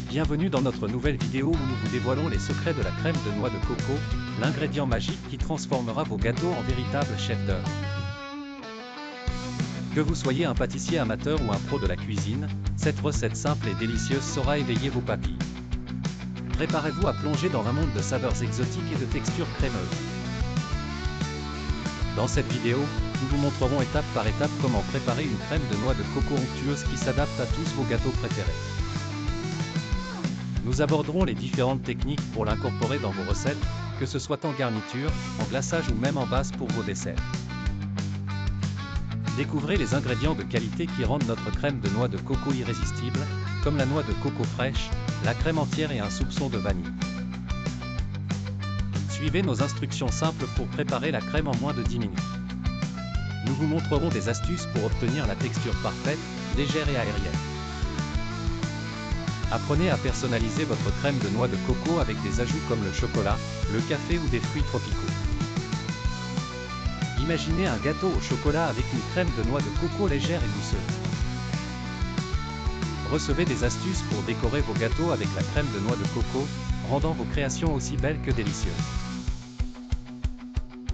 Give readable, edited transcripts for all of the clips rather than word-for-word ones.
Bienvenue dans notre nouvelle vidéo où nous vous dévoilons les secrets de la crème de noix de coco, l'ingrédient magique qui transformera vos gâteaux en véritables chefs d'œuvre. Que vous soyez un pâtissier amateur ou un pro de la cuisine, cette recette simple et délicieuse saura éveiller vos papilles. Préparez-vous à plonger dans un monde de saveurs exotiques et de textures crémeuses. Dans cette vidéo, nous vous montrerons étape par étape comment préparer une crème de noix de coco onctueuse qui s'adapte à tous vos gâteaux préférés. Nous aborderons les différentes techniques pour l'incorporer dans vos recettes, que ce soit en garniture, en glaçage ou même en base pour vos desserts. Découvrez les ingrédients de qualité qui rendent notre crème de noix de coco irrésistible, comme la noix de coco fraîche, la crème entière et un soupçon de vanille. Suivez nos instructions simples pour préparer la crème en moins de 10 minutes. Nous vous montrerons des astuces pour obtenir la texture parfaite, légère et aérienne. Apprenez à personnaliser votre crème de noix de coco avec des ajouts comme le chocolat, le café ou des fruits tropicaux. Imaginez un gâteau au chocolat avec une crème de noix de coco légère et douceuse. Recevez des astuces pour décorer vos gâteaux avec la crème de noix de coco, rendant vos créations aussi belles que délicieuses.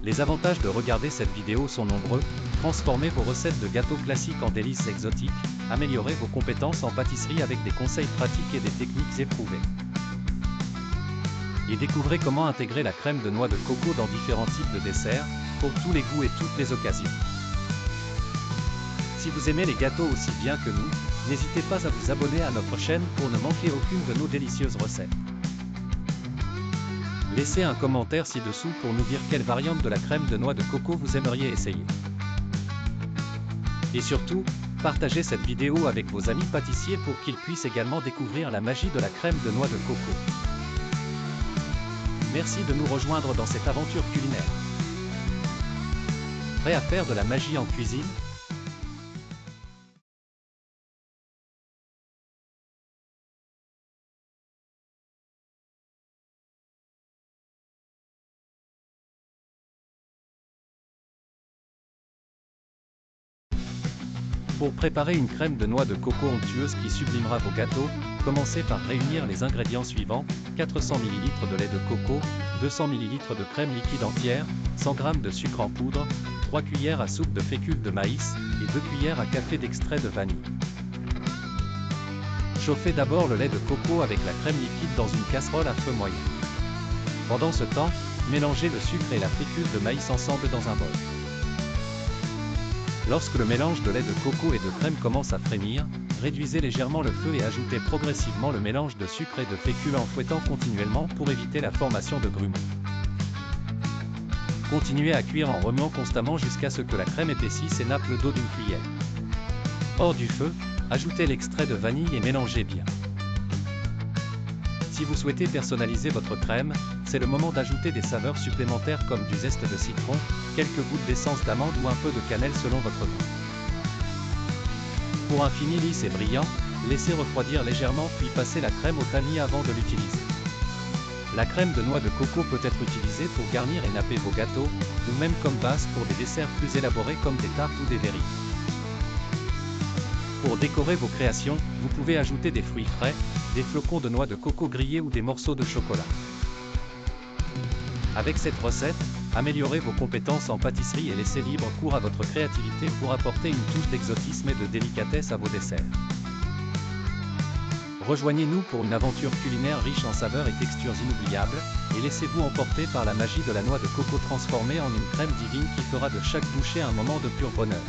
Les avantages de regarder cette vidéo sont nombreux: transformez vos recettes de gâteaux classiques en délices exotiques, améliorez vos compétences en pâtisserie avec des conseils pratiques et des techniques éprouvées. Et découvrez comment intégrer la crème de noix de coco dans différents types de desserts, pour tous les goûts et toutes les occasions. Si vous aimez les gâteaux aussi bien que nous, n'hésitez pas à vous abonner à notre chaîne pour ne manquer aucune de nos délicieuses recettes. Laissez un commentaire ci-dessous pour nous dire quelle variante de la crème de noix de coco vous aimeriez essayer. Et surtout, partagez cette vidéo avec vos amis pâtissiers pour qu'ils puissent également découvrir la magie de la crème de noix de coco. Merci de nous rejoindre dans cette aventure culinaire. Prêt à faire de la magie en cuisine ? Pour préparer une crème de noix de coco onctueuse qui sublimera vos gâteaux, commencez par réunir les ingrédients suivants: 400 ml de lait de coco, 200 ml de crème liquide entière, 100 g de sucre en poudre, 3 cuillères à soupe de fécule de maïs et 2 cuillères à café d'extrait de vanille. Chauffez d'abord le lait de coco avec la crème liquide dans une casserole à feu moyen. Pendant ce temps, mélangez le sucre et la fécule de maïs ensemble dans un bol. Lorsque le mélange de lait de coco et de crème commence à frémir, réduisez légèrement le feu et ajoutez progressivement le mélange de sucre et de fécule en fouettant continuellement pour éviter la formation de grumeaux. Continuez à cuire en remuant constamment jusqu'à ce que la crème épaississe et nappe le dos d'une cuillère. Hors du feu, ajoutez l'extrait de vanille et mélangez bien. Si vous souhaitez personnaliser votre crème, c'est le moment d'ajouter des saveurs supplémentaires comme du zeste de citron, quelques gouttes d'essence d'amande ou un peu de cannelle selon votre goût. Pour un fini lisse et brillant, laissez refroidir légèrement puis passez la crème au tamis avant de l'utiliser. La crème de noix de coco peut être utilisée pour garnir et napper vos gâteaux, ou même comme base pour des desserts plus élaborés comme des tartes ou des verris. Pour décorer vos créations, vous pouvez ajouter des fruits frais, des flocons de noix de coco grillés ou des morceaux de chocolat. Avec cette recette, améliorez vos compétences en pâtisserie et laissez libre cours à votre créativité pour apporter une touche d'exotisme et de délicatesse à vos desserts. Rejoignez-nous pour une aventure culinaire riche en saveurs et textures inoubliables, et laissez-vous emporter par la magie de la noix de coco transformée en une crème divine qui fera de chaque bouchée un moment de pur bonheur.